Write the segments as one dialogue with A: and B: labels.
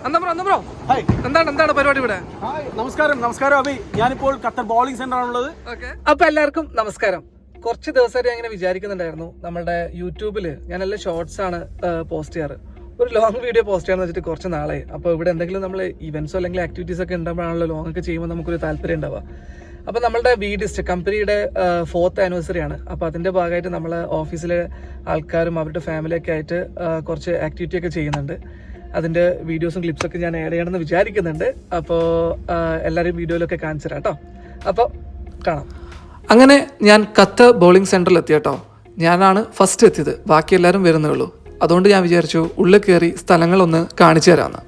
A: എന്താണ് പരിപാടി ഇവിടെ?
B: നമസ്കാരം അഭി. ഞാനിപ്പോൾ ഖത്തർ ബോളിംഗ് സെന്റർ ആണുള്ളത്.
A: അപ്പൊ എല്ലാവർക്കും നമസ്കാരം. കുറച്ച് ദിവസമായിട്ട് അങ്ങനെ വിചാരിക്കുന്നുണ്ടായിരുന്നു, നമ്മുടെ യൂട്യൂബില് ഞാൻ എല്ലാ ഷോർട്സ് ആണ് പോസ്റ്റ് ചെയ്യാറ്. ഒരു ലോങ് വീഡിയോ പോസ്റ്റ് ചെയ്യാന്ന് വെച്ചിട്ട് കുറച്ച് നാളെ. അപ്പോൾ ഇവിടെ എന്തെങ്കിലും നമ്മൾ ഇവന്റ്സോ അല്ലെങ്കിൽ ആക്ടിവിറ്റീസ് ഒക്കെ ഉണ്ടാകുമ്പോഴാണല്ലോ ലോങ് ഒക്കെ ചെയ്യുമ്പോൾ നമുക്കൊരു താല്പര്യം ഉണ്ടാവുക. അപ്പോൾ നമ്മളുടെ VDist കമ്പനിയുടെ 4th ആനിവേഴ്സറി ആണ്. അപ്പോൾ അതിൻ്റെ ഭാഗമായിട്ട് നമ്മൾ ഓഫീസിലെ ആൾക്കാരും അവരുടെ ഫാമിലിയൊക്കെ ആയിട്ട് കുറച്ച് ആക്ടിവിറ്റി ഒക്കെ ചെയ്യുന്നുണ്ട്. അതിൻ്റെ വീഡിയോസും ക്ലിപ്സൊക്കെ ഞാൻ ആഡ് ചെയ്യണമെന്ന് വിചാരിക്കുന്നുണ്ട്. അപ്പോൾ എല്ലാവരും വീഡിയോയിലൊക്കെ കാണിച്ചു തരാം കേട്ടോ. അപ്പോൾ കാണാം. അങ്ങനെ ഞാൻ ഖത്തർ ബോളിംഗ് സെൻറ്ററിൽ എത്തി കേട്ടോ. ഞാനാണ് ഫസ്റ്റ് എത്തിയത്, ബാക്കി എല്ലാവരും വരുന്നേ ഉള്ളൂ. അതുകൊണ്ട് ഞാൻ വിചാരിച്ചു ഉള്ളിൽ കയറി സ്ഥലങ്ങളൊന്ന് കാണിച്ചു തരാമെന്ന്.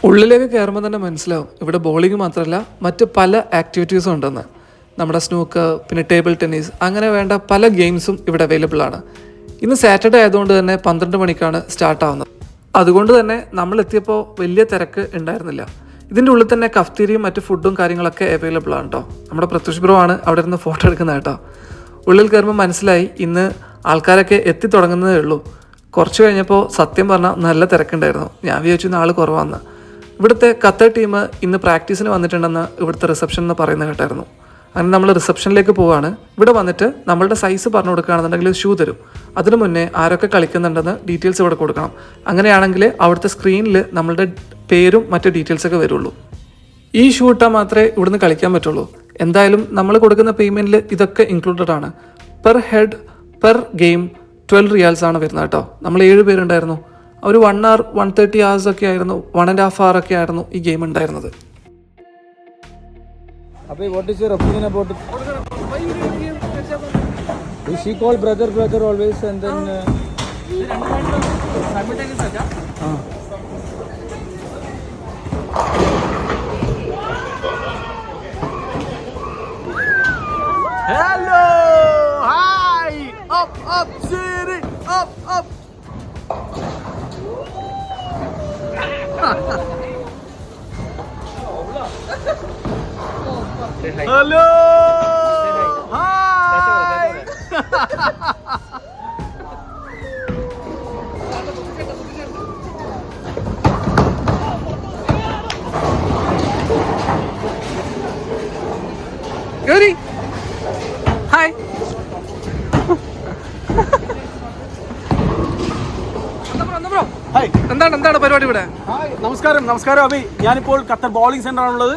A: ഉള്ളിലേക്ക് കയറുമ്പോൾ തന്നെ മനസ്സിലാവും ഇവിടെ ബോളിംഗ് മാത്രമല്ല മറ്റ് പല ആക്ടിവിറ്റീസും ഉണ്ടെന്ന്. നമ്മുടെ സ്നൂക്കർ, പിന്നെ ടേബിൾ ടെന്നീസ്, അങ്ങനെ വേണ്ട പല ഗെയിംസും ഇവിടെ അവൈലബിൾ ആണ്. ഇന്ന് സാറ്റർഡേ ആയതുകൊണ്ട് തന്നെ 12 മണിക്കാണ് സ്റ്റാർട്ട് ആവുന്നത്. അതുകൊണ്ട് തന്നെ നമ്മൾ എത്തിയപ്പോൾ വലിയ തിരക്ക് ഉണ്ടായിരുന്നില്ല. ഇതിൻ്റെ ഉള്ളിൽ തന്നെ കഫ്തീരിയും മറ്റ് ഫുഡും കാര്യങ്ങളൊക്കെ അവൈലബിൾ ആണ് കേട്ടോ. നമ്മുടെ പ്രത്യുഷ് ബ്രോ ആണ് അവിടെ ഇരുന്ന് ഫോട്ടോ എടുക്കുന്നത് കേട്ടോ. ഉള്ളിൽ കയറുമ്പോൾ മനസ്സിലായി ഇന്ന് ആൾക്കാരൊക്കെ എത്തി തുടങ്ങുന്നതേ ഉള്ളൂ. കുറച്ച് കഴിഞ്ഞപ്പോൾ സത്യം പറഞ്ഞാൽ നല്ല തിരക്കുണ്ടായിരുന്നു. ഞാൻ വിചാരിച്ചു ആൾ കുറവാന്ന്. ഇവിടുത്തെ ഖത്തർ ടീം ഇന്ന് പ്രാക്ടീസിന് വന്നിട്ടുണ്ടെന്ന് ഇവിടുത്തെ റിസപ്ഷൻ എന്ന് പറയുന്നത് കേട്ടായിരുന്നു. അങ്ങനെ നമ്മൾ റിസപ്ഷനിലേക്ക് പോവുകയാണ്. ഇവിടെ വന്നിട്ട് നമ്മളുടെ സൈസ് പറഞ്ഞു കൊടുക്കുകയാണെന്നുണ്ടെങ്കിൽ ഷൂ തരും. അതിനു മുന്നേ ആരൊക്കെ കളിക്കുന്നുണ്ടെന്ന് ഡീറ്റെയിൽസ് ഇവിടെ കൊടുക്കണം. അങ്ങനെയാണെങ്കിൽ അവിടുത്തെ സ്ക്രീനിൽ നമ്മളുടെ പേരും മറ്റ് ഡീറ്റെയിൽസൊക്കെ വരുള്ളൂ. ഈ ഷൂ ഇട്ടാൽ മാത്രമേ ഇവിടുന്ന് കളിക്കാൻ പറ്റുള്ളൂ. എന്തായാലും നമ്മൾ കൊടുക്കുന്ന പേയ്മെൻറ്റിൽ ഇതൊക്കെ ഇൻക്ലൂഡഡ് ആണ്. Per head per game 12 riyals ആണ് വരുന്നത് കേട്ടോ. നമ്മൾ 7 പേരുണ്ടായിരുന്നു. ഒരു 1 hour 130 hours ഒക്കെ ആയിരുന്നു, 1.5 hour ഒക്കെ ആയിരുന്നു ഈ ഗെയിം ഉണ്ടായിരുന്നത്.
B: What is your opinion about it? She called brother always and then Hello! Hi! Up city! Up! Hello! Hi!
A: Goody! Hi! എന്താണ് പരിപാടി ഇവിടെ?
B: നമസ്കാരം അഭി. ഞാനിപ്പോൾ ഖത്തർ ബോളിംഗ് സെന്റർ ആണുള്ളത്.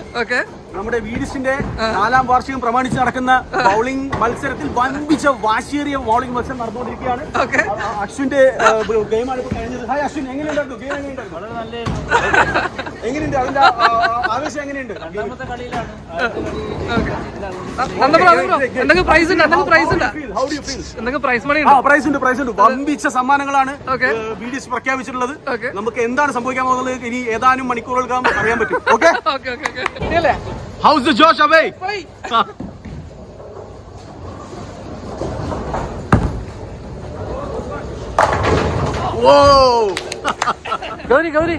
B: നമ്മുടെ VDistന്റെ 4ാം വാർഷികം പ്രമാണിച്ച് നടക്കുന്ന ബൗളിംഗ് മത്സരത്തിൽ വൻപിച്ച വാശിയേറിയ ബൗളിംഗ് മത്സരം നടന്നുകൊണ്ടിരിക്കുകയാണ്. അശ്വിന്റെ ഗെയിമാണ് ഇപ്പോൾ കഴിഞ്ഞത്. ഹായ് അശ്വിൻ, എങ്ങനെയുണ്ടായിരുന്നു ഗെയിം? എങ്ങനെയുണ്ട് അതിന്റെ ആവേശം? എങ്ങനെയുണ്ട്? പ്രൈസ് ഉണ്ട്. വമ്പിച്ച സമ്മാനങ്ങളാണ് VDist പ്രഖ്യാപിച്ചിട്ടുള്ളത്. നമുക്ക് എന്താണ് സംഭവിക്കാൻ പോകുന്നത് ഇനി ഏതാനും മണിക്കൂറുകൾക്കകം അറിയാൻ പറ്റും. Okay. How's the Josh away? Whoa!
A: Gauri!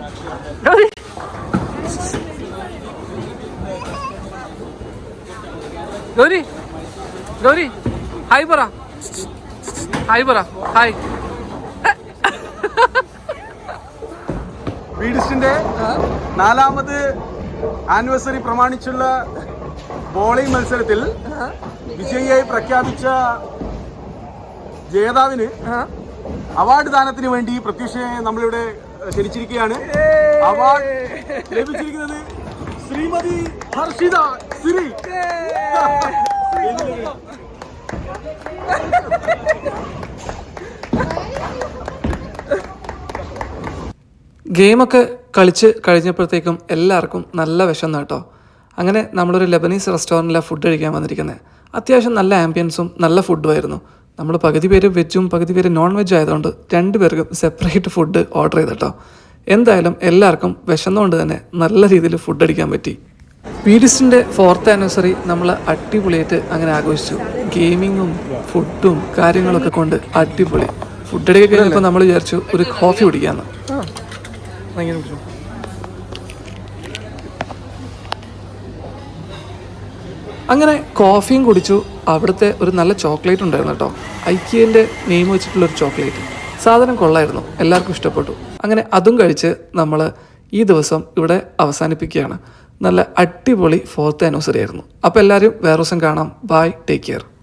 A: Hi, Bara. Hi.
B: VDistന്റെ 4ാമത് ആനിവേഴ്സറി പ്രമാണിച്ചുള്ള ബോളിംഗ് മത്സരത്തിൽ വിജയിയായി പ്രഖ്യാപിച്ച ജേതാവിന് അവാർഡ് ദാനത്തിന് വേണ്ടി പ്രത്യുഷയെ നമ്മളിവിടെ ക്ഷണിച്ചിരിക്കുകയാണ്. അവാർഡ് ലഭിച്ചിരിക്കുന്നത് ശ്രീമതി ഹർഷിത സിരി.
A: ഗെയിമൊക്കെ കളിച്ച് കഴിഞ്ഞപ്പോഴത്തേക്കും എല്ലാവർക്കും നല്ല വിശന്നു കേട്ടോ. അങ്ങനെ നമ്മളൊരു ലെബനീസ് റെസ്റ്റോറൻറ്റിലാണ് ഫുഡ് കഴിക്കാൻ വന്നിരിക്കുന്നത്. അത്യാവശ്യം നല്ല ആംബിയൻസും നല്ല ഫുഡുമായിരുന്നു. നമ്മൾ പകുതി പേര് വെജും പകുതി പേര് നോൺ വെജ് ആയതുകൊണ്ട് 2 പേർക്കും സെപ്പറേറ്റ് ഫുഡ് ഓർഡർ ചെയ്ത് കേട്ടോ. എന്തായാലും എല്ലാവർക്കും വിശന്നുകൊണ്ട് തന്നെ നല്ല രീതിയിൽ ഫുഡ് അടിക്കാൻ പറ്റി. VDistന്റെ 4th ആനിവേഴ്സറി നമ്മൾ അടിപൊളിയായിട്ട് അങ്ങനെ ആഘോഷിച്ചു. ഗെയിമിങ്ങും ഫുഡും കാര്യങ്ങളൊക്കെ കൊണ്ട് അടിപൊളി. ഫുഡ് അടിക്കാൻ കഴിഞ്ഞപ്പോൾ നമ്മൾ വിചാരിച്ചു ഒരു കോഫി കുടിക്കാമെന്ന്. അങ്ങനെ കോഫിയും കുടിച്ചു. അവിടുത്തെ ഒരു നല്ല ചോക്ലേറ്റ് ഉണ്ടായിരുന്നു കേട്ടോ. ഐക്കിയൻ്റെ നെയിം വെച്ചിട്ടുള്ളൊരു ചോക്ലേറ്റ്. സാധനം കൊള്ളായിരുന്നു, എല്ലാവർക്കും ഇഷ്ടപ്പെട്ടു. അങ്ങനെ അതും കഴിച്ച് നമ്മൾ ഈ ദിവസം ഇവിടെ അവസാനിപ്പിക്കുകയാണ്. നല്ല അടിപൊളി 4th ആനിവേഴ്സറി ആയിരുന്നു. അപ്പോൾ എല്ലാവരും വേറെ ദിവസം കാണാം. Bye, take care.